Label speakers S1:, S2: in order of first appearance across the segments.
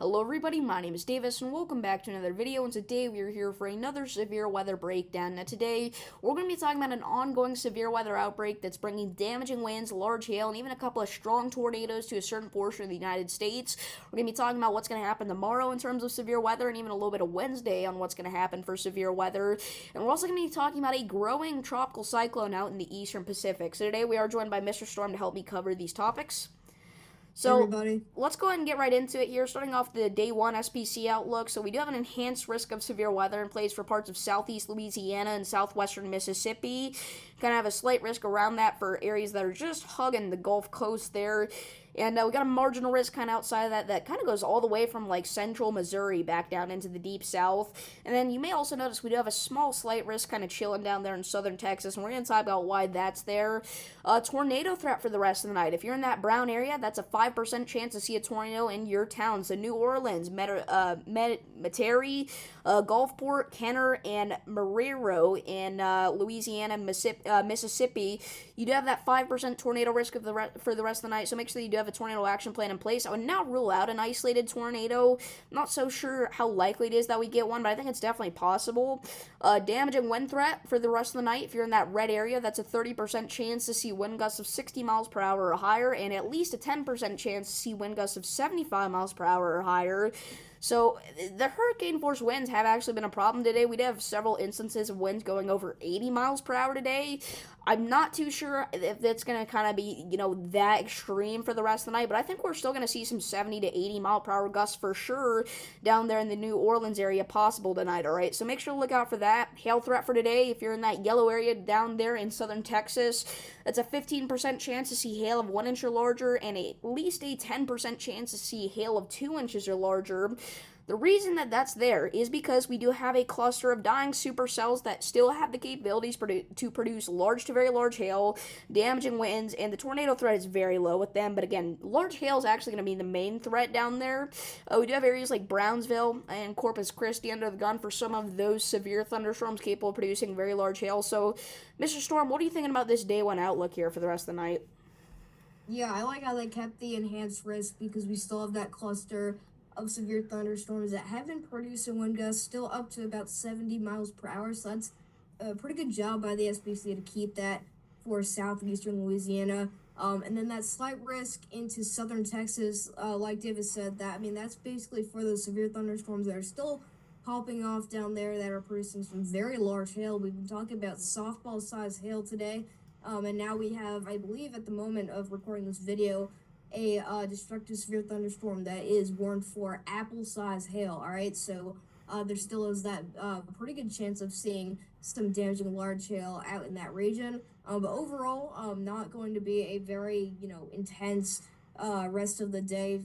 S1: Hello everybody, my name is Davis and welcome back to another video, and today we are here for another severe weather breakdown. Now today, we're going to be talking about an ongoing severe weather outbreak that's bringing damaging winds, large hail, and even a couple of strong tornadoes to a certain portion of the United States. We're going to be talking about what's going to happen tomorrow in terms of severe weather, and even a little bit of Wednesday on what's going to happen for severe weather. And we're also going to be talking about a growing tropical cyclone out in the eastern Pacific. So today we are joined by Mr. Storm to help me cover these topics. So
S2: Everybody.
S1: let's go ahead and get right into it here, starting off the day one SPC outlook. So we do have an enhanced risk of severe weather in place for parts of southeast Louisiana and southwestern Mississippi. Kind of have a slight risk around that for areas that are just hugging the Gulf Coast there. And we got a marginal risk kind of outside of that kind of goes all the way from like central Missouri back down into the deep south. And then you may also notice we do have a small slight risk kind of chilling down there in southern Texas, and we're going to talk about why that's there. Tornado threat for the rest of the night. If you're in that brown area, that's a 5% chance to see a tornado in your town. So New Orleans, Metairie, Gulfport, Kenner, and Marrero in Louisiana, Mississippi. You do have that 5% tornado risk for the rest of the night, so make sure that you do have a tornado action plan in place. I would not rule out an isolated tornado. I'm not so sure how likely it is that we get one, but I think it's definitely possible. Damaging wind threat for the rest of the night. If you're in that red area, that's a 30% chance to see wind gusts of 60 miles per hour or higher, and at least a 10% chance to see wind gusts of 75 miles per hour or higher. So the hurricane force winds have actually been a problem today. We did have several instances of winds going over 80 miles per hour today. I'm not too sure if that's going to kind of be, that extreme for the rest of the night, but I think we're still going to see some 70 to 80 mile per hour gusts for sure down there in the New Orleans area possible tonight, all right? So make sure to look out for that. Hail threat for today, if you're in that yellow area down there in southern Texas, that's a 15% chance to see hail of 1 inch or larger, and at least a 10% chance to see hail of 2 inches or larger. The reason that that's there is because we do have a cluster of dying supercells that still have the capabilities to produce large to very large hail, damaging winds, and the tornado threat is very low with them. But again, large hail is actually going to be the main threat down there. We do have areas like Brownsville and Corpus Christi under the gun for some of those severe thunderstorms capable of producing very large hail. So, Mr. Storm, what are you thinking about this day one outlook here for the rest of the night?
S2: Yeah, I like how they kept the enhanced risk because we still have that cluster of severe thunderstorms that have been producing wind gusts still up to about 70 miles per hour. So that's a pretty good job by the SPC to keep that for southeastern Louisiana. And then that slight risk into southern Texas, like David said, that's basically for those severe thunderstorms that are still popping off down there that are producing some very large hail. We've been talking about softball-sized hail today. And now we have, I believe, at the moment of recording this video, a destructive severe thunderstorm that is warned for apple-sized hail. All right, so there still is that pretty good chance of seeing some damaging large hail out in that region. But overall, not going to be a very intense rest of the day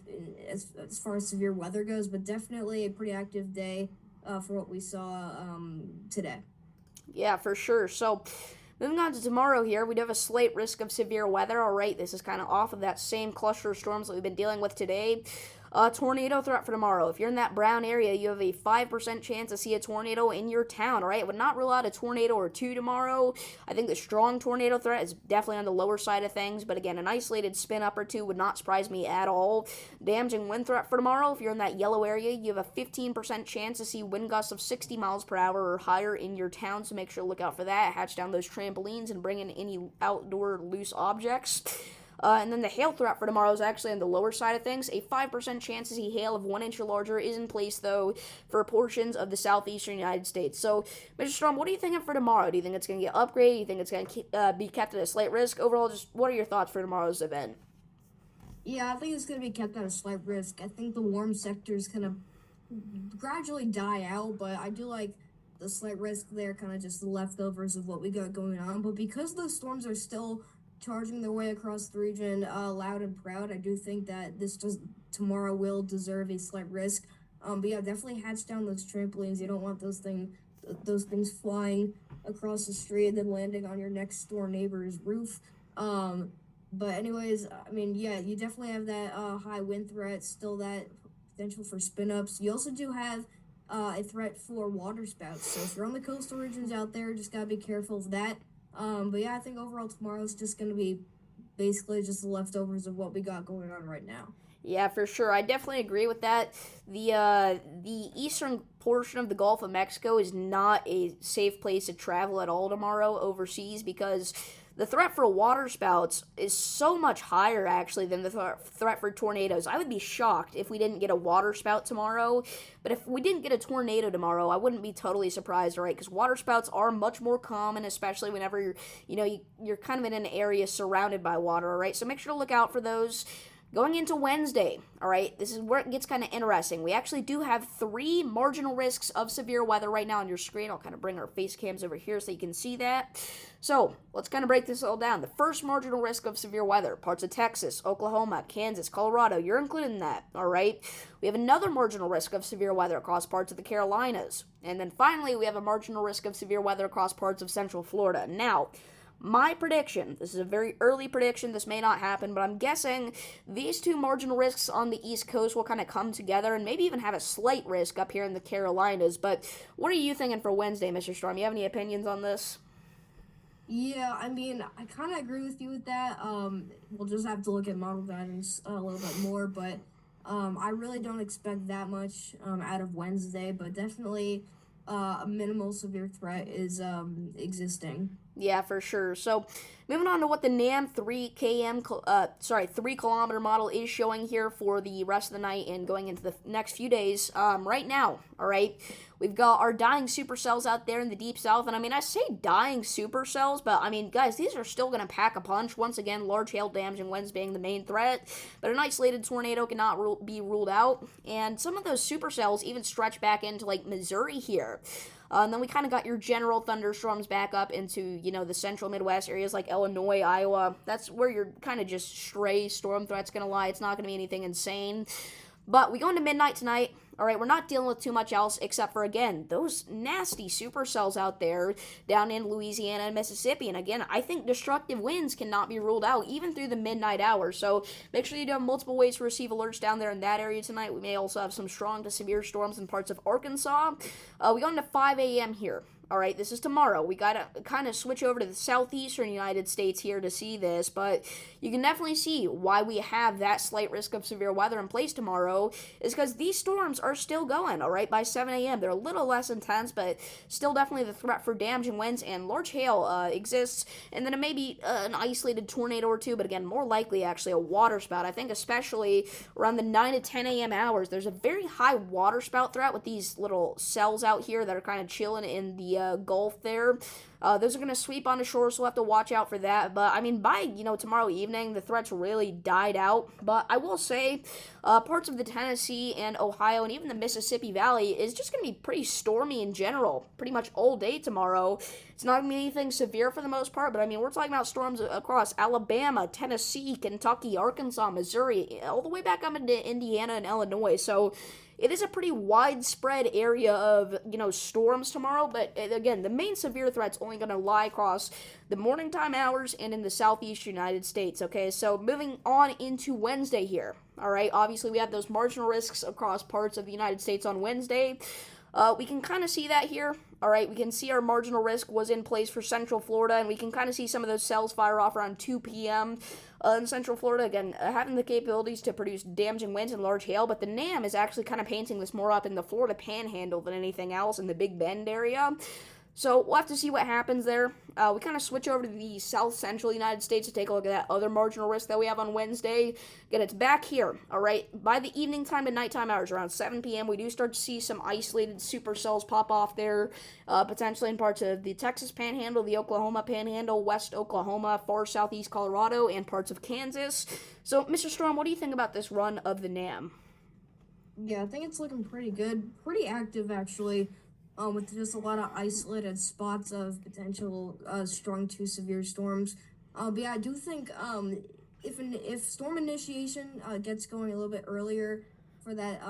S2: as far as severe weather goes, but definitely a pretty active day for what we saw today.
S1: Yeah, for sure. So, moving on to tomorrow here, we do have a slight risk of severe weather. All right, this is kind of off of that same cluster of storms that we've been dealing with today. Tornado threat for tomorrow. If you're in that brown area, you have a 5% chance to see a tornado in your town, all right? I would not rule out a tornado or two tomorrow. I think the strong tornado threat is definitely on the lower side of things, but again, an isolated spin up or two would not surprise me at all. Damaging wind threat for tomorrow. If you're in that yellow area, you have a 15% chance to see wind gusts of 60 miles per hour or higher in your town, so make sure to look out for that. Hatch down those trampolines and bring in any outdoor loose objects. And then the hail threat for tomorrow is actually on the lower side of things. A 5% chance to see hail of 1 inch or larger is in place, though, for portions of the southeastern United States. So, Mr. Storm, what are you thinking for tomorrow? Do you think it's going to get upgraded? Do you think it's going to be kept at a slight risk? Overall, just what are your thoughts for tomorrow's event?
S2: Yeah, I think it's going to be kept at a slight risk. I think the warm sectors kind of gradually die out, but I do like the slight risk there, kind of just the leftovers of what we got going on. But because those storms are still charging their way across the region loud and proud, I do think that tomorrow will deserve a slight risk. But yeah, definitely hatch down those trampolines. You don't want those things flying across the street and then landing on your next door neighbor's roof. But anyways, yeah, you definitely have that high wind threat, still that potential for spin ups. You also do have a threat for water spouts. So if you're on the coastal regions out there, just gotta be careful of that. But yeah, I think overall tomorrow's just going to be basically just the leftovers of what we got going on right now.
S1: Yeah, for sure. I definitely agree with that. The eastern portion of the Gulf of Mexico is not a safe place to travel at all tomorrow overseas because the threat for waterspouts is so much higher actually than the threat for tornadoes. I would be shocked if we didn't get a waterspout tomorrow, but if we didn't get a tornado tomorrow, I wouldn't be totally surprised, right? Because waterspouts are much more common, especially whenever you're kind of in an area surrounded by water, all right? So make sure to look out for those. Going into Wednesday, all right, this is where it gets kind of interesting. We actually do have 3 marginal risks of severe weather right now on your screen. I'll kind of bring our face cams over here so you can see that. So let's kind of break this all down. The first marginal risk of severe weather, parts of Texas, Oklahoma, Kansas, Colorado, you're included in that, all right? We have another marginal risk of severe weather across parts of the Carolinas. And then finally, we have a marginal risk of severe weather across parts of Central Florida. Now, my prediction, this is a very early prediction, this may not happen, but I'm guessing these 2 marginal risks on the East Coast will kind of come together and maybe even have a slight risk up here in the Carolinas. But what are you thinking for Wednesday, Mr. Storm? You have any opinions on this?
S2: Yeah, I mean, I kind of agree with you with that. We'll just have to look at model guidance a little bit more, but I really don't expect that much out of Wednesday, but definitely a minimal severe threat is existing.
S1: Yeah, for sure. So, moving on to what the NAM 3 kilometer model is showing here for the rest of the night and going into the next few days. Right now, all right, we've got our dying supercells out there in the deep south, and I mean, I say dying supercells, but I mean, guys, these are still going to pack a punch. Once again, large hail damage and winds being the main threat, but an isolated tornado cannot be ruled out, and some of those supercells even stretch back into like Missouri here. And then we kind of got your general thunderstorms back up into, the central Midwest areas like Illinois, Iowa. That's where your kind of just stray storm threat's going to lie. It's not going to be anything insane. But we go into midnight tonight. All right, we're not dealing with too much else except for, again, those nasty supercells out there down in Louisiana and Mississippi. And again, I think destructive winds cannot be ruled out even through the midnight hours. So make sure you do have multiple ways to receive alerts down there in that area tonight. We may also have some strong to severe storms in parts of Arkansas. We go into 5 a.m. here. All right, this is tomorrow. We got to kind of switch over to the southeastern United States here to see this, but you can definitely see why we have that slight risk of severe weather in place tomorrow is because these storms are still going, all right, by 7 a.m. They're a little less intense, but still definitely the threat for damaging winds and large hail exists, and then it may be an isolated tornado or two, but again, more likely actually a water spout. I think especially around the 9 to 10 a.m. hours, there's a very high water spout threat with these little cells out here that are kind of chilling in the Gulf there. Those are going to sweep onto shore, so we'll have to watch out for that. But, I mean, by, tomorrow evening, the threats really died out. But I will say, parts of the Tennessee and Ohio and even the Mississippi Valley is just going to be pretty stormy in general, pretty much all day tomorrow. It's not going to be anything severe for the most part, but, I mean, we're talking about storms across Alabama, Tennessee, Kentucky, Arkansas, Missouri, all the way back up into Indiana and Illinois. So, it is a pretty widespread area of, storms tomorrow, but again, the main severe threat's only going to lie across the morning time hours and in the southeast United States, okay? So moving on into Wednesday here, all right? Obviously, we have those marginal risks across parts of the United States on Wednesday. We can kind of see that here. All right, we can see our marginal risk was in place for Central Florida, and we can kind of see some of those cells fire off around 2 p.m. In Central Florida, again, having the capabilities to produce damaging winds and large hail, but the NAM is actually kind of painting this more up in the Florida Panhandle than anything else in the Big Bend area. So we'll have to see what happens there. We kind of switch over to the south-central United States to take a look at that other marginal risk that we have on Wednesday. Again, it's back here, all right? By the evening time to nighttime hours, around 7 p.m., we do start to see some isolated supercells pop off there, potentially in parts of the Texas Panhandle, the Oklahoma Panhandle, West Oklahoma, far southeast Colorado, and parts of Kansas. So, Mr. Storm, what do you think about this run of the NAM?
S2: Yeah, I think it's looking pretty good, pretty active actually. With just a lot of isolated spots of potential strong to severe storms. But yeah, I do think if storm initiation gets going a little bit earlier for that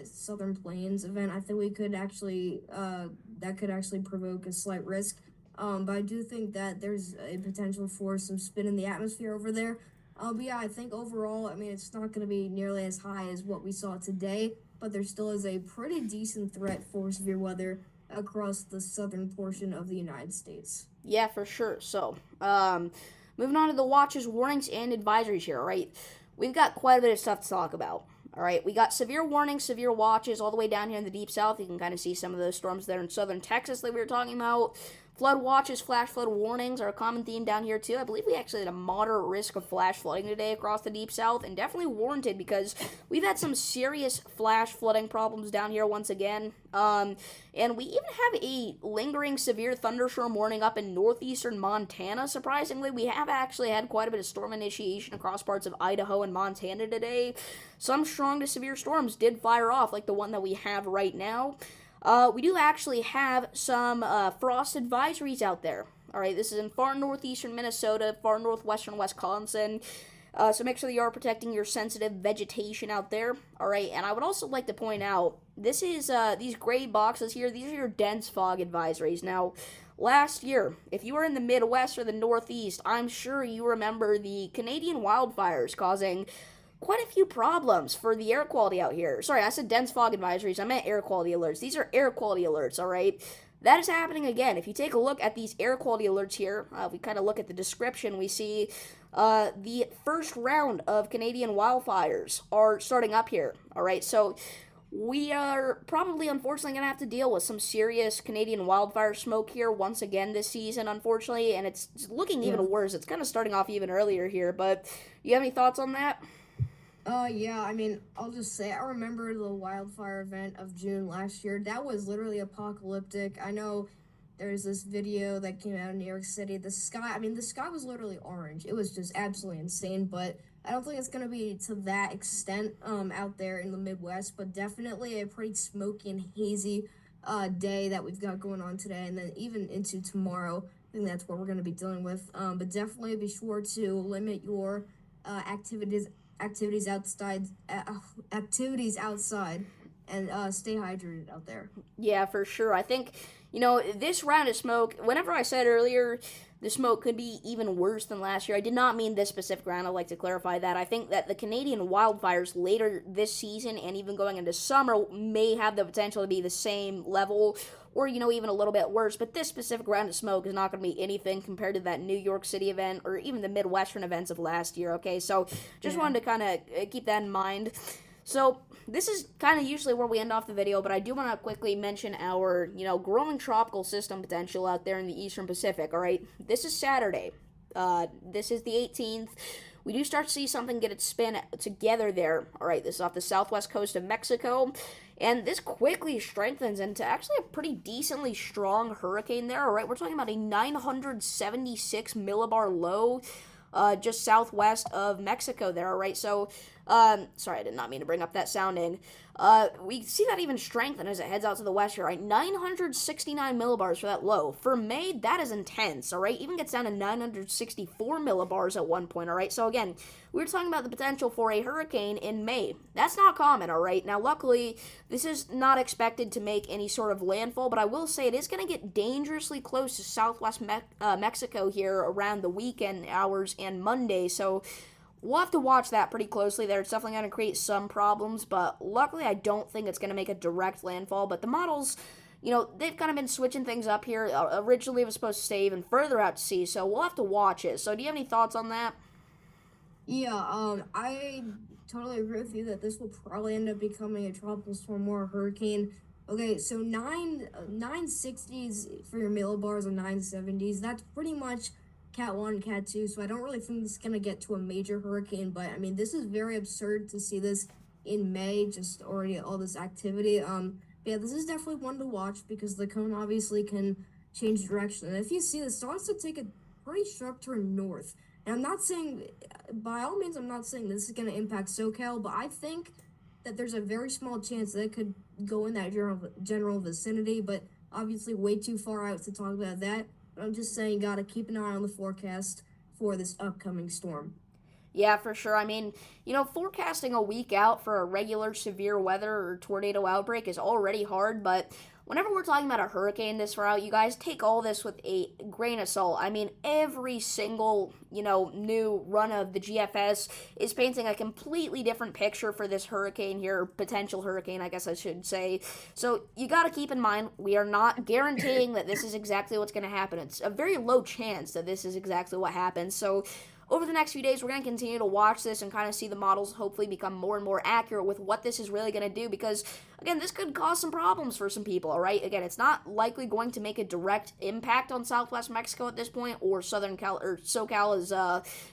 S2: Southern Plains event, I think we could actually that could actually provoke a slight risk. But I do think that there's a potential for some spin in the atmosphere over there. But yeah, I think overall, I mean, it's not going to be nearly as high as what we saw today, but there still is a pretty decent threat for severe weather across the southern portion of the United States.
S1: Yeah, for sure. So, moving on to the watches, warnings, and advisories here, all right? We've got quite a bit of stuff to talk about. All right, we got severe warnings, severe watches all the way down here in the deep south. You can kind of see some of those storms there in southern Texas that we were talking about. Flood watches, flash flood warnings are a common theme down here too. I believe we actually had a moderate risk of flash flooding today across the deep south, and definitely warranted because we've had some serious flash flooding problems down here once again. And we even have a lingering severe thunderstorm warning up in northeastern Montana. Surprisingly, we have actually had quite a bit of storm initiation across parts of Idaho and Montana today. Some strong to severe storms did fire off, like the one that we have right now. We do actually have some frost advisories out there. All right, this is in far northeastern Minnesota, far northwestern Wisconsin. So make sure that you are protecting your sensitive vegetation out there. All right, and I would also like to point out, this is these gray boxes here. These are your dense fog advisories. Now, last year, if you were in the Midwest or the Northeast, I'm sure you remember the Canadian wildfires causing quite a few problems for the air quality out here. Sorry, I said dense fog advisories. I meant air quality alerts. These are air quality alerts, all right? That is happening again. If you take a look at these air quality alerts here, if we kind of look at the description, we see the first round of Canadian wildfires are starting up here, all right? So we are probably, unfortunately, going to have to deal with some serious Canadian wildfire smoke here once again this season, unfortunately, and it's looking even worse. It's kind of starting off even earlier here, but you have any thoughts on that?
S2: Yeah, I mean, I'll just say, I remember the wildfire event of June last year. That was literally apocalyptic. I know there's this video that came out in New York City. The sky was literally orange. It was just absolutely insane, but I don't think it's going to be to that extent out there in the Midwest, but definitely a pretty smoky and hazy day that we've got going on today, and then even into tomorrow. I think that's what we're going to be dealing with. But definitely be sure to limit your activities outside, and stay hydrated out there.
S1: Yeah, for sure. I think, this round of smoke, whenever I said earlier the smoke could be even worse than last year, I did not mean this specific round. I'd like to clarify that. I think that the Canadian wildfires later this season and even going into summer may have the potential to be the same level or, even a little bit worse. But this specific round of smoke is not going to be anything compared to that New York City event or even the Midwestern events of last year, okay? So just wanted to kind of keep that in mind. So this is kind of usually where we end off the video, but I do want to quickly mention our, growing tropical system potential out there in the Eastern Pacific, all right? This is Saturday. This is the 18th. We do start to see something get its spin together there. All right, this is off the southwest coast of Mexico, and this quickly strengthens into actually a pretty decently strong hurricane there, all right? We're talking about a 976 millibar low just southwest of Mexico there, all right? So, sorry, I did not mean to bring up that sounding. We see that even strengthen as it heads out to the west here, right? 969 millibars for that low. For May, that is intense, all right? Even gets down to 964 millibars at one point, all right? So again, we were talking about the potential for a hurricane in May. That's not common, all right? Now, luckily, this is not expected to make any sort of landfall, but I will say it is going to get dangerously close to southwest Mexico here around the weekend hours and Monday, so we'll have to watch that pretty closely there. It's definitely going to create some problems, but luckily I don't think it's going to make a direct landfall. But the models, they've kind of been switching things up here. Originally it was supposed to stay even further out to sea, so we'll have to watch it. So do you have any thoughts on that?
S2: Yeah, I totally agree with you that this will probably end up becoming a tropical storm or a hurricane. Okay, so 960s for your millibars and 970s. That's pretty much Cat 1, Cat 2, so I don't really think this is going to get to a major hurricane, but, I mean, this is very absurd to see this in May, just already all this activity. Yeah, this is definitely one to watch because the cone obviously can change direction, and if you see this, it starts to take a pretty sharp turn north, and I'm not saying, by all means, I'm not saying this is going to impact SoCal, but I think that there's a very small chance that it could go in that general vicinity, but obviously way too far out to talk about that. I'm just saying, gotta keep an eye on the forecast for this upcoming storm.
S1: Yeah, for sure. I mean, forecasting a week out for a regular severe weather or tornado outbreak is already hard, but whenever we're talking about a hurricane this route, you guys take all this with a grain of salt. I mean, every single, new run of the GFS is painting a completely different picture for this hurricane here, or potential hurricane, I guess I should say. So you got to keep in mind, we are not guaranteeing that this is exactly what's going to happen. It's a very low chance that this is exactly what happens. So over the next few days, we're going to continue to watch this and kind of see the models hopefully become more and more accurate with what this is really going to do, because, again, this could cause some problems for some people, all right? Again, it's not likely going to make a direct impact on Southwest Mexico at this point, or Southern Cal, or SoCal, as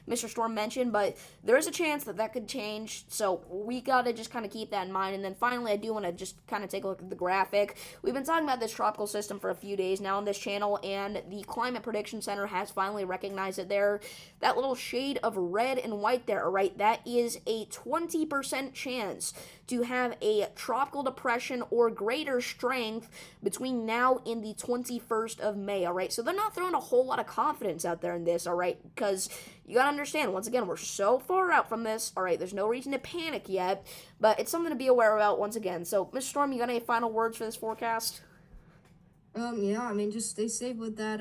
S1: Mr. Storm mentioned, but there is a chance that that could change, so we got to just kind of keep that in mind. And then finally, I do want to just kind of take a look at the graphic. We've been talking about this tropical system for a few days now on this channel, and the Climate Prediction Center has finally recognized it there. That little shade of red and white there, all right, that is a 20% chance to have a tropical depression or greater strength between now and the 21st of May, all right? So they're not throwing a whole lot of confidence out there in this, all right? Because you got to understand, once again, we're so far out from this, all right? There's no reason to panic yet, but it's something to be aware about once again. So, Mr. Storm, you got any final words for this forecast?
S2: Yeah, I mean, just stay safe with that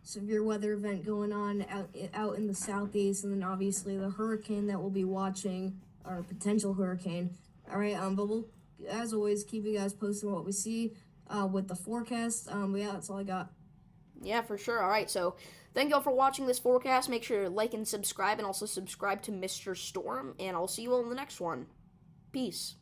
S2: severe weather event going on out in the southeast, and then obviously the hurricane that we'll be watching, or potential hurricane. All right, but we'll, as always, keep you guys posted on what we see with the forecast. But yeah, that's all I got.
S1: Yeah, for sure. All right, so thank you all for watching this forecast. Make sure to like and subscribe, and also subscribe to Mr. Storm, and I'll see you all in the next one. Peace.